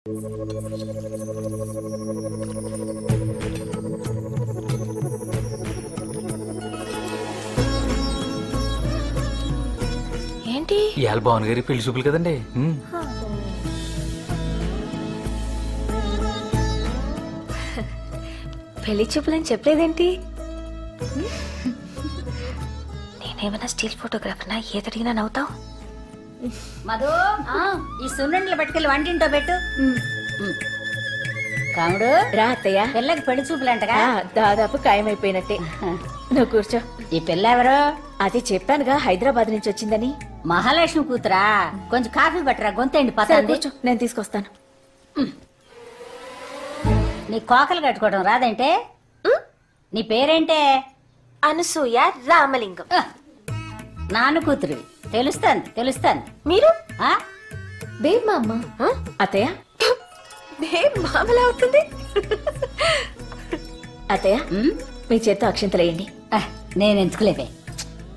ఏంటి ఇవాళ భావన్ గారి పెళ్లి చూపులు కదండి. పెళ్లి చూపులని చెప్పలేదేంటి? నేనేమన్నా స్టిల్ ఫోటోగ్రాఫర్నా? ఏదడిగినా నవ్వుతావు? మధు, ఈ సున్నుండలు పట్టుకెళ్ళి వంటింటో పెట్టు. కాముడు రా అత్తయ్య. పిల్లకి పెళ్లి చూపులంటగా? దాదాపు ఖాయమైపోయినట్టే. నువ్వు కూర్చో. ఈ పిల్ల ఎవరు? అది చెప్పానుగా, హైదరాబాద్ నుంచి వచ్చిందని. మహాలక్ష్మి కూతురా? కొంచెం కాఫీ పట్టరా, గొంతండి పతండి. నేను తీసుకొస్తాను. నీ కోకలు కట్టుకోవడం రాదంటే? నీ పేరేంటే? అనసూయ రామలింగం. నాన్న కూతురు. తెలుస్తాను తెలుస్తాను. మీరు? బేబ్ మా అమ్మ. అత్తయ్య బేబ్ మామలా అవుతుంది. అత్తయ్య మీ చేత్తో అక్షింతలేయండి. నేను ఎంచుకోలేవే.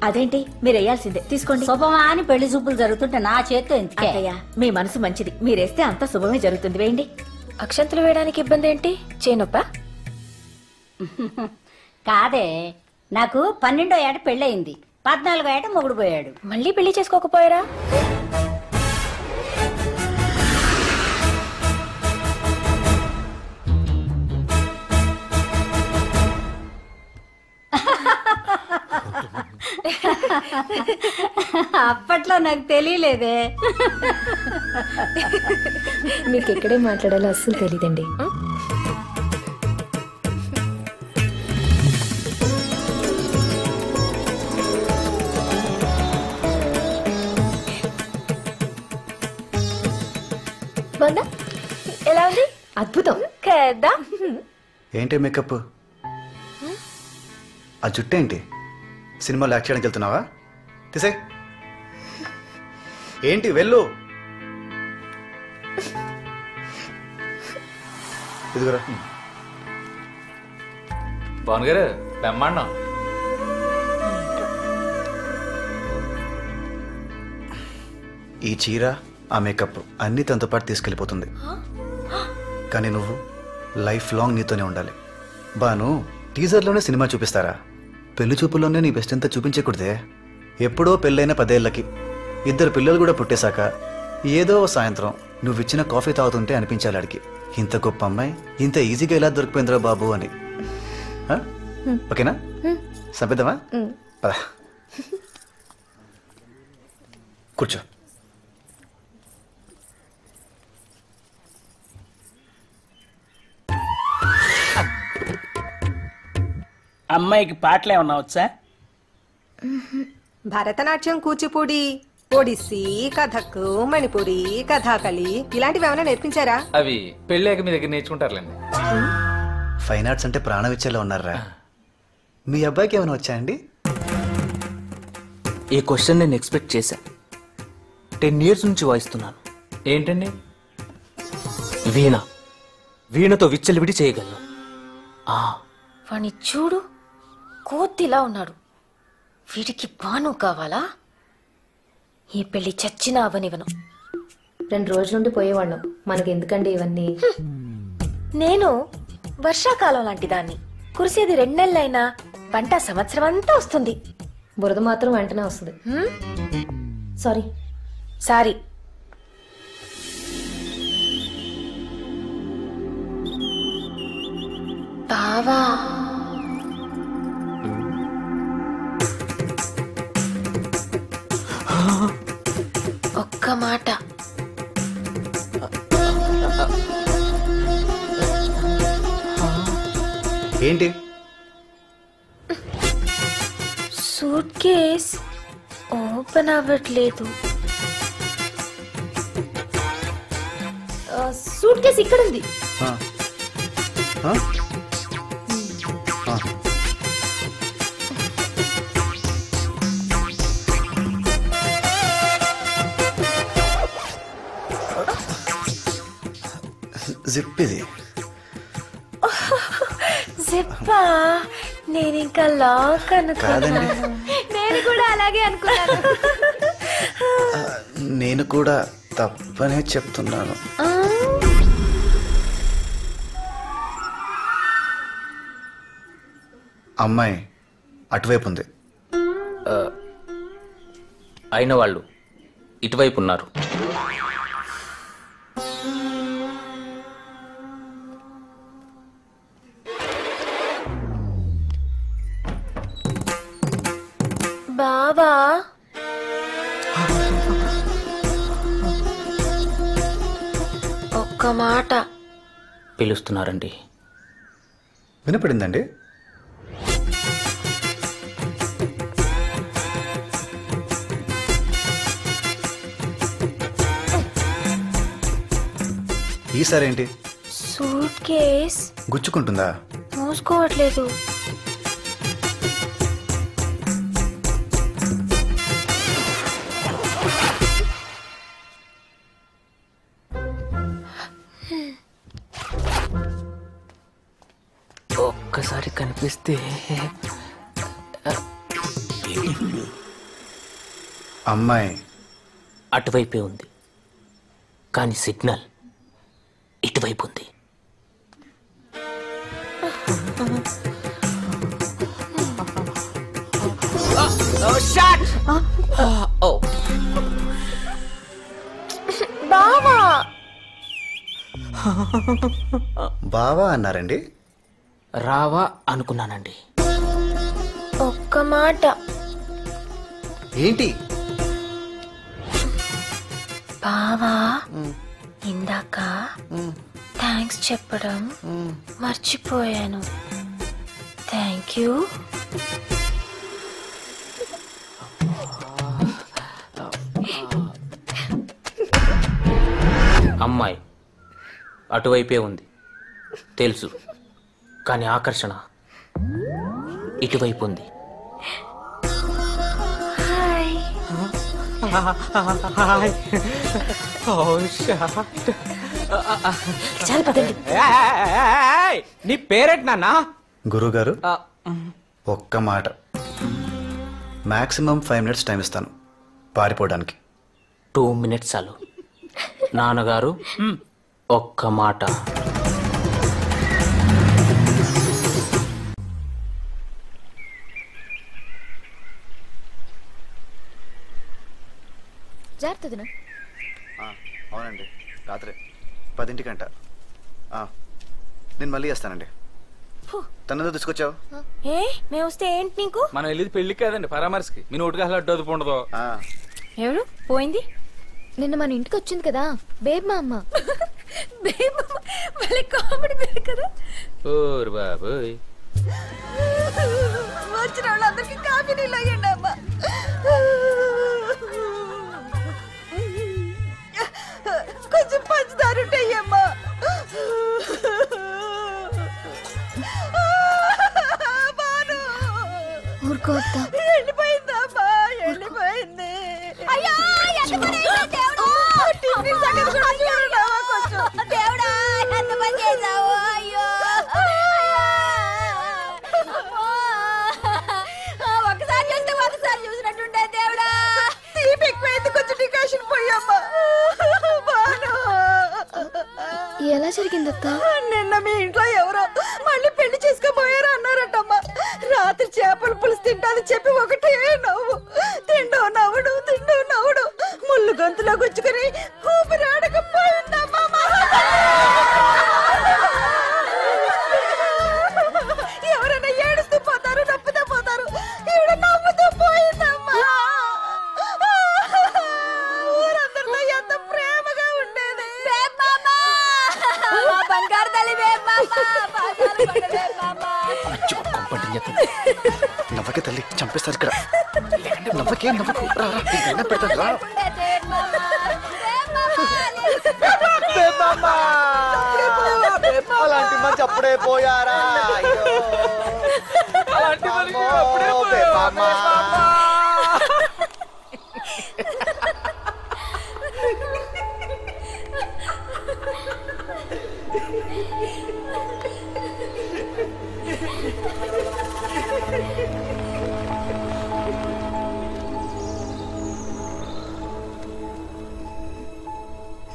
అదేంటి, మీరు వేయాల్సిందే. తీసుకోండి. శుభమా అని పెళ్లి చూపులు జరుగుతుంటే నా చేత్తో ఎందుకే? అత్తయ్య మీ మనసు మంచిది, మీరేస్తే అంతా శుభమే జరుగుతుంది. వేయండి. అక్షంతలు వేయడానికి ఇబ్బంది ఏంటి? చేనొప్ప? కాదే, నాకు 12వ ఏట పెళ్ళయింది, 14వ ఏట మొగుడు పోయాడు. మళ్ళీ పెళ్లి చేసుకోకపోయారా? అప్పట్లో నాకు తెలియలేదే. మీకు ఎక్కడే మాట్లాడాలో అస్సలు తెలీదండి. ఎలా ఉంది? అద్భుతం కదా. ఏంటి మేకప్? ఆ జుట్టు ఏంటి? సినిమాలో యాక్ట్ చేయడానికి వెళ్తున్నావా? తీసే. ఏంటి వెళ్ళు. ఇదిగోరా. భావన్ గారు బ్రహ్మాండం. ఈ చీర, ఆ మేకప్ అన్నీ తనతో పాటు తీసుకెళ్ళిపోతుంది. కానీ నువ్వు లైఫ్ లాంగ్ నీతోనే ఉండాలి. బాను, టీజర్లోనే సినిమా చూపిస్తారా? పెళ్లి చూపుల్లోనే నీ బెస్ట్ అంతా చూపించకూడదే. ఎప్పుడో పెళ్ళైన 10 ఏళ్ళకి 2 పిల్లలు కూడా పుట్టేశాక ఏదో సాయంత్రం నువ్విచ్చిన కాఫీ తాగుతుంటే అనిపించాలి ఆడికి, ఇంత గొప్ప అమ్మాయి ఇంత ఈజీగా ఎలా దొరికిపోయిందిరా బాబు అని. ఓకేనా? సంపిద్దామా? పదా కూర్చో. అమ్మాయికి పాటలు ఏమన్నా వచ్చా? భరతనాట్యం, కూచిపూడి, ఒడిస్సీ, కథక్, మణిపూరి, కథాకళి ఇలాంటివి ఏమైనా నేర్పించారా? అవి పెళ్ళాక మీ దగ్గర నేర్చుకుంటారులేండి. ఫైన్ ఆర్ట్స్ అంటే ప్రాణం ఇచ్చేలా ఉన్నారా? మీ అబ్బాయికి ఏమైనా వచ్చా అండి? ఈ క్వశ్చన్ నేను ఎక్స్పెక్ట్ చేశా. 10 years నుంచి వాయిస్తున్నాను. ఏంటండి? వీణ. వీణతో విచ్చలవిడి చేయగలను. వాణ్ణి చూడు, కోతిలా ఉన్నాడు. వీడికి బాను కావాలా? ఈ పెళ్లి చచ్చినా అవనివను. 2 రోజుల నుండి పోయేవాళ్ళం, మనకి ఎందుకండి ఇవన్నీ? నేను వర్షాకాలం లాంటి దాన్ని. కురిసేది 2 నెలలైనా పంట సంవత్సరం అంతా వస్తుంది. బురద మాత్రం వెంటనే వస్తుంది. సారీ. సారీ. బావా, ఒక్క మాట. ఏంటి? సూట్ కేస్ ఓపెన్ అవ్వట్లేదు. సూట్ కేసు ఇక్కడ ఉంది. జిప్ ఇది. జిప్పా? నేను ఇంకా లాక్ అనుకున్నాను. నేను కూడా అలాగే అనుకున్నాను. నేను కూడా తప్పనే చెప్తున్నాను. అమ్మాయి అటువైపు ఉంది. అయిన వాళ్ళు ఇటువైపు ఉన్నారు. బావా ఒక్క మాట. పిలుస్తున్నారండి. వినపడిందండి? ఈసారేంటి? సూట్ కేస్ గుచ్చుకుంటుందా? మూసుకోవట్లేదు. ఒక్కసారి కనిపిస్తే అమ్మాయి అటువైపే ఉంది, కానీ సిగ్నల్ ఇటువైపు ఉంది. బావా బావా అన్నారండి? రావా అనుకున్నానండి. ఒక్క మాట. ఏంటి? బావా ఇందాక థ్యాంక్స్ చెప్పడం మర్చిపోయాను. Thank you. అమ్మాయి అటువైపే ఉంది తెలుసు, కానీ ఆకర్షణ ఇటువైపు ఉంది. హాయ్. చాలా పదండి. నీ పేరేంటి నాన్న? గురుగారు ఒక్క మాట. మాక్సిమం 5 minutes టైం ఇస్తాను పారిపోవడానికి. 2 minutes చాలు. నాన్నగారు ఒక్క మాట. జాగ్రత్త. అవునండి, రాత్రి 10ంటికంట. నేను మళ్ళీ చేస్తానండి. తనతో తీసుకొచ్చావు? ఏ మేము వస్తే ఏంటి నీకు? మనం వెళ్ళేది పెళ్లికి కాదండి, పరామర్శకి. మీ నోటికి అసలు అడ్డు అదుపు ఉండదు. ఎవరు పోయింది? నిన్న మన ఇంటికి వచ్చింది కదా బేబ్ మా అమ్మ. కామెడీ పేరు కదా. ఓరు బాబోయ్. వచ్చిన వాళ్ళందరికీ కాఫీ నీళ్ళు అయ్యండి అమ్మా. కొంచెం పంచదారుంటాయమ్మా. ఊరుకోవద్దా? వెళ్ళిపోయిందమ్మా, వెళ్ళిపోయింది. ఒకసారి చూస్తే ఒకసారి చూసినట్టుండే దేవుడా. తీపి ఎక్కువైంది, కొంచెం డికాషన్ పోయమ్మా. ఎలా జరిగిందత్త? నిన్న మీ ఇంట్లో ఎవరో మళ్ళీ పెళ్లి చేసుకోబోయారు అన్నారటమ్మా. రాత్రి చేపల పులుసు తింటాదని చెప్పి ఒకటే నవ్వు. తిండో నవ్వుడు, తిండో నవ్వుడు. ముళ్ళు గొంతులో గుచ్చుకుని ఊపిరాడకపోయిందమ్మా. ఎవరైనా ఏడుస్తూ పోతారు, నవ్వుతూ పోతారు. ఈవిడ నవ్వుతూ పోయిందమ్మా. ఊరందరితో ఎంత ప్రేమగా ఉండేది. బంగారు తల్లి నవ్వకే తల్లి, చంపేస్తారు ఇక్కడ. నవ్వకే, నవ్వకు. పెడతాను రా. అలాంటి మంచి అప్పుడే పోయారా?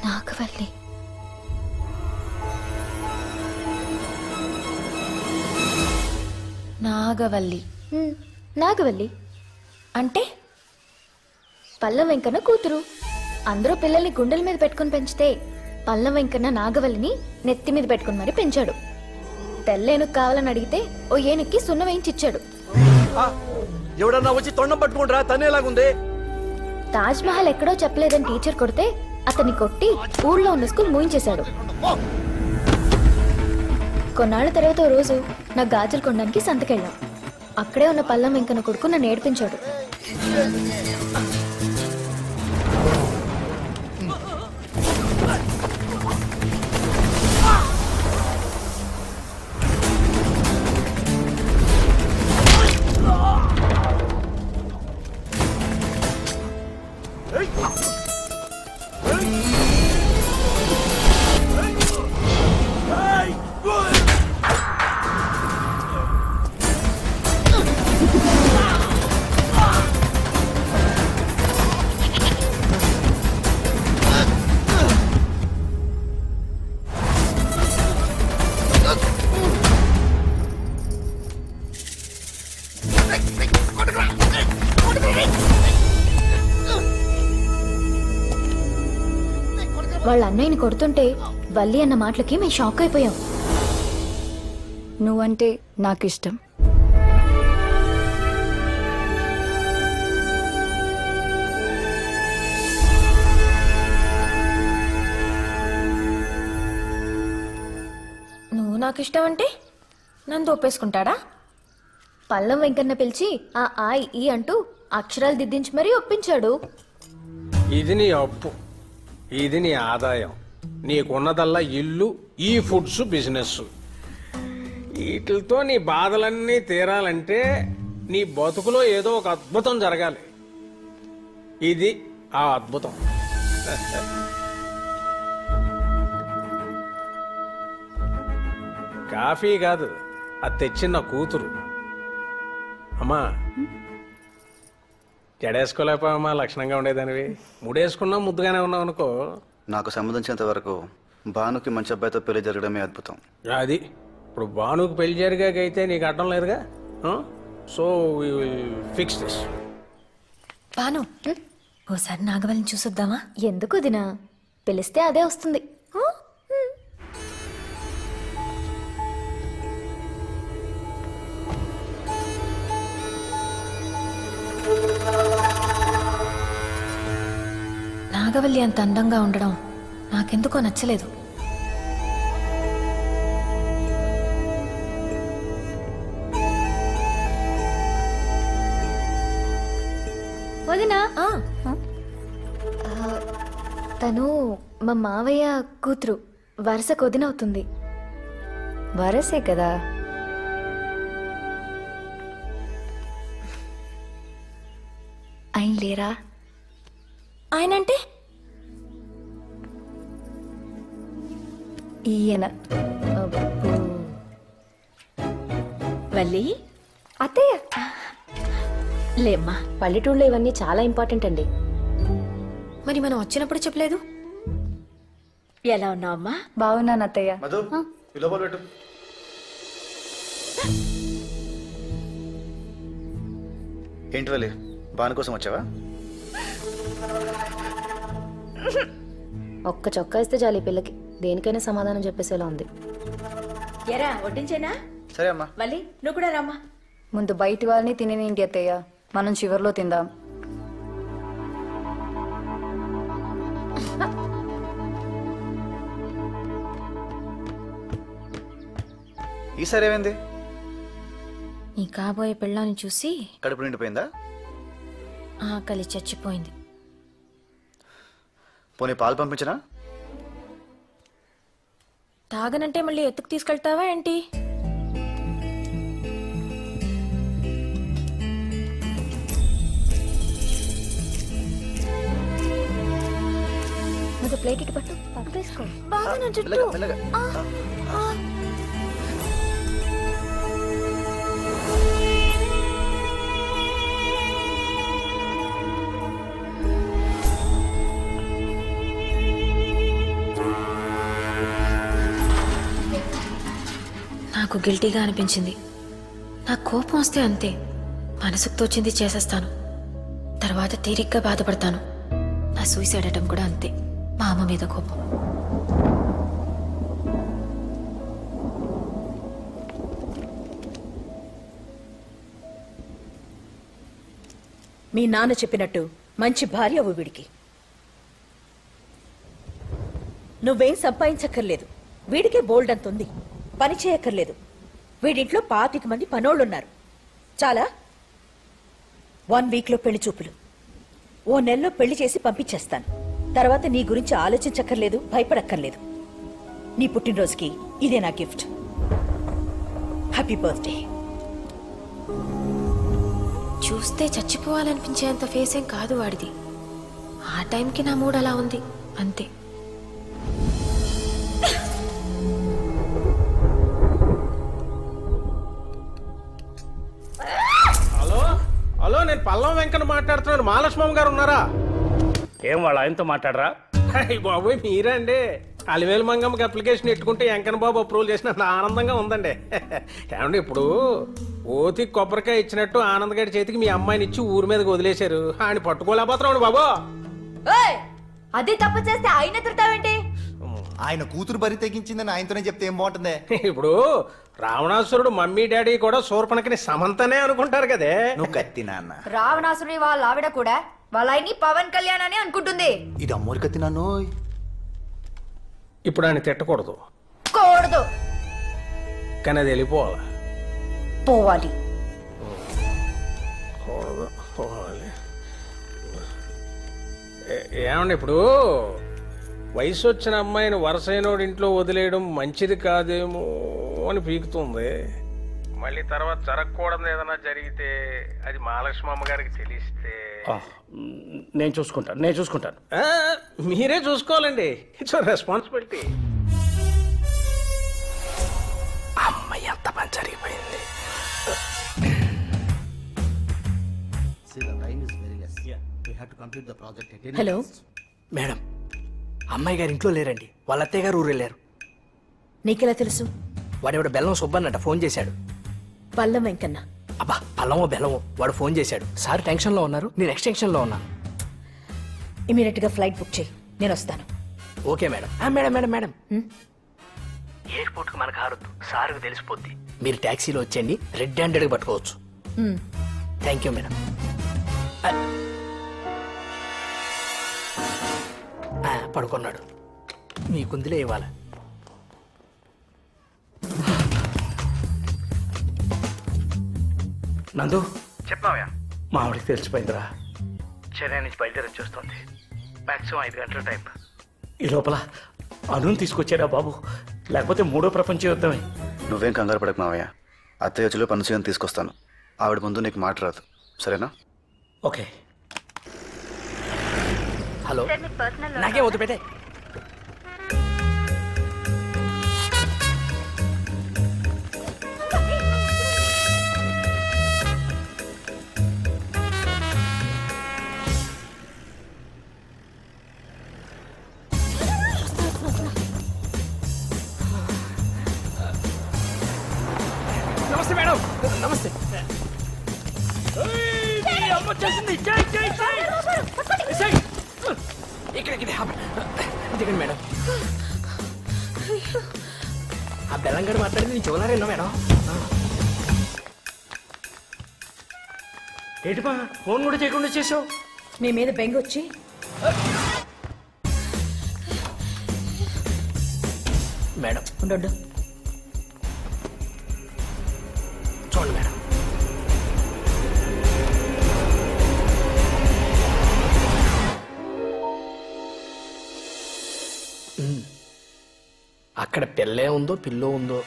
నాగవల్లి. నా నాగవల్లి. నాగవల్లి అంటే పల్లం వెంకన్న కూతురు. అందరూ పిల్లల్ని గుండెల మీద పెట్టుకుని పెంచితే పల్లం వెంకన్న నాగవల్లిని నెత్తి మీద పెట్టుకుని మరి పెంచాడు. తెల్లేనుకు కావాలని అడిగితే ఓ ఏనుక్కి సున్న వేయించిచ్చాడు. ఎవడన్నా వచ్చి తొండం పట్టుకుంటారా తనేలాగుంది. తాజ్ మహల్ ఎక్కడో చెప్పలేదని టీచర్ కొడితే అతన్ని కొట్టి ఊళ్ళో ఉన్న స్కూల్ మూయించేశాడు. కొన్నాళ్ళ తర్వాత ఓ రోజు నా గాజులు కొనడానికి సంతకెళ్ళాం. అక్కడే ఉన్న పల్లం వెంకన్న కొడుకు నన్ను ఏడిపించాడు. వాళ్ళ అన్నయ్యని కొడుతుంటే వల్లి అన్న మాటలకి మేము షాక్ అయిపోయాం. నువ్వంటే నాకు ఇష్టం. నువ్వు నాకు ఇష్టం అంటే నన్ను ఒప్పేసుకుంటాడా? పల్లం వెంకన్న పిలిచి ఆ ఈ అంటూ అక్షరాలు దిద్దించి మరీ ఒప్పించాడు. ఇది నీ అప్పు, ఇది నీ ఆదాయం, నీకున్నదల్లా ఇల్లు, ఈ ఫుడ్స్, బిజినెస్. వీటితో నీ బాధలన్నీ తీరాలంటే నీ బతుకులో ఏదో ఒక అద్భుతం జరగాలి. ఇది ఆ అద్భుతం. కాఫీ కాదు, అది తెచ్చిన కూతురు. అమ్మా జడేసుకోలేకపోయామా? లక్షణంగా ఉండేదానివి. ముడేసుకున్నా ముద్దుగానే ఉన్నావు అనుకో. నాకు సంబంధించినంత వరకు భానుకి మంచి అబ్బాయితో పెళ్లి జరగడమే అద్భుతం. అది ఇప్పుడు భానుకి పెళ్లి జరిగాకైతే నీకు అడ్డం లేదుగా. So fix this. బాను, ఓసారి నాగవల్లిని చూసొద్దామా? ఎందుకు దినా? పిలిస్తే అదే వస్తుంది. నాగవల్లి అంత అందంగా ఉండడం నాకెందుకో నచ్చలేదు. వదినా, తను మా మావయ్య కూతురు. వరుసకు వదినవుతుంది. వరసే కదా. ఆయన లేరా? ఆయనంటే ఈయన. వల్లి, అత్తయ్య లేమ్మా. పల్లెటూళ్ళలో ఇవన్నీ చాలా ఇంపార్టెంట్ అండి. మరి మనం వచ్చినప్పుడు చెప్పలేదు. ఎలా ఉన్నావమ్మా? బాగున్నాను అత్తయ్య. మధు, ఈ లోపల పెట్టు. ఏంటి వల్లి, భాను కోసం వచ్చావా? ఒక్క చొక్కా ఇస్తే చాలు ఈ పిల్లకి. దేనికైనా సమాధానం చెప్పేసేలా ఉంది. ఎరా వడ్డించేనా? సరే అమ్మా. వల్లి, నువ్వు కూడా రమ్మా. ముందు బయటి వాళ్ళని తినేనేంటి అత్తయ్య, మనం చివర్లో తిందాం. ఈసారి ఏమైంది? నీ కాబోయే పెళ్ళాన్ని చూసి కడుపు నిండిపోయిందా? ఆకలి చచ్చిపోయింది. పోనీ పాలు పంపించనా? తాగనంటే మళ్ళీ ఎత్తుకు తీసుకెళ్తావా ఏంటి? ముందు ప్లేట్ ఇటు పట్టు, పట్టు తీసుకో. బాగా నా జుట్టు. మెల్లగా, మెల్లగా. నాకు గిల్టీగా అనిపించింది. నాకు కోపం వస్తే అంతే, మనసుకు తోచింది చేసేస్తాను. తర్వాత తీరిగ్గా బాధపడతాను. నా సూసైడ్ అటెంప్ట్ కూడా అంతే, మా అమ్మ మీద కోపం. మీ నాన్న చెప్పినట్టు మంచి భార్య అవ్వు వీడికి. నువ్వేం సంపాదించక్కర్లేదు, వీడికే బోల్డ్ అంత ఉంది. పని చేయక్కర్లేదు. వీడింట్లో 25 మంది పనోళ్ళున్నారు. చాలా 1 వీక్లో పెళ్లి చూపులు. ఓ నెలలో పెళ్లి చేసి పంపించేస్తాను. తర్వాత నీ గురించి ఆలోచించక్కర్లేదు, భయపడక్కర్లేదు. నీ పుట్టినరోజుకి ఇదే నా గిఫ్ట్. Happy birthday. చూస్తే చచ్చిపోవాలనిపించేంత ఫేస్ ఏం కాదు వాడిది. ఆ టైంకి నా మూడ్ అలా ఉంది అంతే. హలో హలో, నేను పల్లం వెంకన్న మాట్లాడుతున్నాను. మహాలక్ష్మమ్మ గారు ఉన్నారా? ఏం వాళ్ళ ఆయనతో మాట్లాడరా? బాబోయ్ మీరే అండి. అలివేలు మంగమ్మకి అప్లికేషన్ ఎట్టుకుంటే వెంకన్న బాబు అప్రూవల్ చేసినంత ఆనందంగా ఉందండి. ఏమండి ఇప్పుడు ఓతి కొబ్బరికాయ ఇచ్చినట్టు ఆనంద్ గారి చేతికి మీ అమ్మాయిని ఇచ్చి ఊరి మీదకి వదిలేశారు. ఆయన పట్టుకోలేకపోతున్నాడు బాబు. అదే తప్పు చేస్తే ఆయన తిడతావేంటి? ఆయన కూతురు బరి తెగించిందని ఆయనతోనే చెప్తే ఏం బాగుంటుంది? ఇప్పుడు రావణాసురుడు మమ్మీ డాడీ కూడా శూర్పణఖని సమంతనే అనుకుంటారు కదే. నువ్వు కత్తి నాన్న. రావణాసురుడి వాళ్ళ ఆవిడ కూడా వాళ్ళ ఆయన్ని పవన్ కళ్యాణ్ అని అనుకుంటుంది. ఇది అమ్మోరి కత్తి నాన్న. ఇప్పుడు ఆయన తిట్టకూడదు, కూడదు, కానీ అది వెళ్ళిపోవాలి. పోవాలి. ఏమండి ఇప్పుడు వయసు వచ్చిన అమ్మాయిని వరసైనోడి ఇంట్లో వదిలేయడం మంచిది కాదేమో అని పీకుతుంది. మళ్ళీ తర్వాత జరగకూడదు ఏదైనా జరిగితే అది మహాలక్ష్మమ్మ గారికి తెలిస్తే నేను చూసుకుంటాను. మీరే చూసుకోవాలండి. It's responsibility. అమ్మాయి ఎంత పని జరిగిపోయింది. హలో మేడం, అమ్మాయి గారు ఇంట్లో లేరండి. వాళ్ళ అత్తయ్య గారు ఊరు వెళ్ళారు. నీకెలా తెలుసు? వాడెవడ బెల్లం సుబ్బన్నట ఫోన్ చేశాడు. పల్లం వెంకన్న? అబ్బా పల్లమో బెల్లమో, వాడు ఫోన్ చేశాడు. సార్ టెన్షన్లో ఉన్నారు, నేను ఎక్స్టెన్షన్లో ఉన్నాను. ఇమీడియట్ గా ఫ్లైట్ బుక్ చేయి, నేను వస్తాను. Okay madam. మేడం ఎయిర్పోర్ట్కి మనకు హారొద్దు, సార్కి తెలిసిపోద్ది. మీరు ట్యాక్సీలో వచ్చేయండి, రెడ్ హ్యాండెడ్గా పట్టుకోవచ్చు. Thank you madam. పడుకున్నాడు. మీకుందిలే ఇవ్వాలి. నందు చెప్పావా? మా ఆవిడకి తెలిసిపోయిందిరా. చెన్నై నుంచి బయలుదేరి వచ్చేస్తుంది. మాక్సిమం 5 గంటల టైం. ఈ లోపల అనుని తీసుకొచ్చారా బాబు, లేకపోతే 3వ ప్రపంచ యుద్ధమే. నువ్వేం కంగారు పడకు మావయ్య. అత్తయ్య వచ్చి పనుసీని తీసుకొస్తాను. ఆవిడ ముందు నీకు మాట రాదు, సరేనా? ఓకే. హలో, నాకే వద్దు పెట్టే. నమస్తే మేడం. నమస్తే. ఇక్కడ దిగండి మేడం. ఆ బెల్లంగడు మాట్లాడింది నేను చూడాలేనా మేడం? ఏంటిపా ఫోన్ కూడా చేయకుండా చేసావు? మీ మీద బెంగొచ్చి మేడం ఉండు. చూడండి మేడం. అక్కడ పిల్లే ఉందో పిల్లో ఉందో.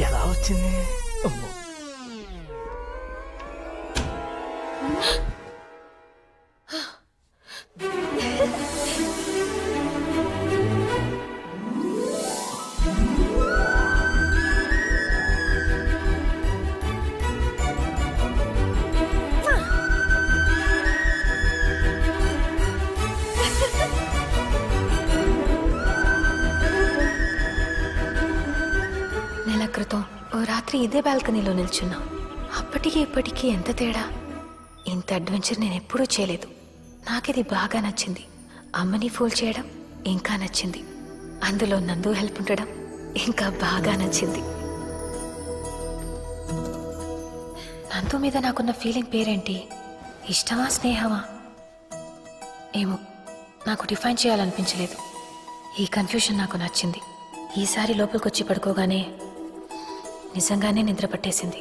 ఎలా వచ్చింది? అమ్మో, నెల క్రితం ఓ రాత్రి ఇదే బాల్కనీలో నిల్చున్నా. అప్పటికి ఇప్పటికీ ఎంత తేడా. ఇంత అడ్వెంచర్ నేను ఎప్పుడూ చేయలేదు. నాకిది బాగా నచ్చింది. అమ్మని ఫూల్ చేయడం ఇంకా నచ్చింది. అందులో నందు హెల్ప్ ఉండడం ఇంకా బాగా నచ్చింది. నందు మీద నాకున్న ఫీలింగ్ పేరేంటి? ఇష్టమా స్నేహమా ఏమో, నాకు డిఫైన్ చేయాలనిపించలేదు. ఈ కన్ఫ్యూషన్ నాకు నచ్చింది. ఈసారి లోపలికి వచ్చి పడుకోగానే నిజంగానే నిద్ర పట్టేసింది.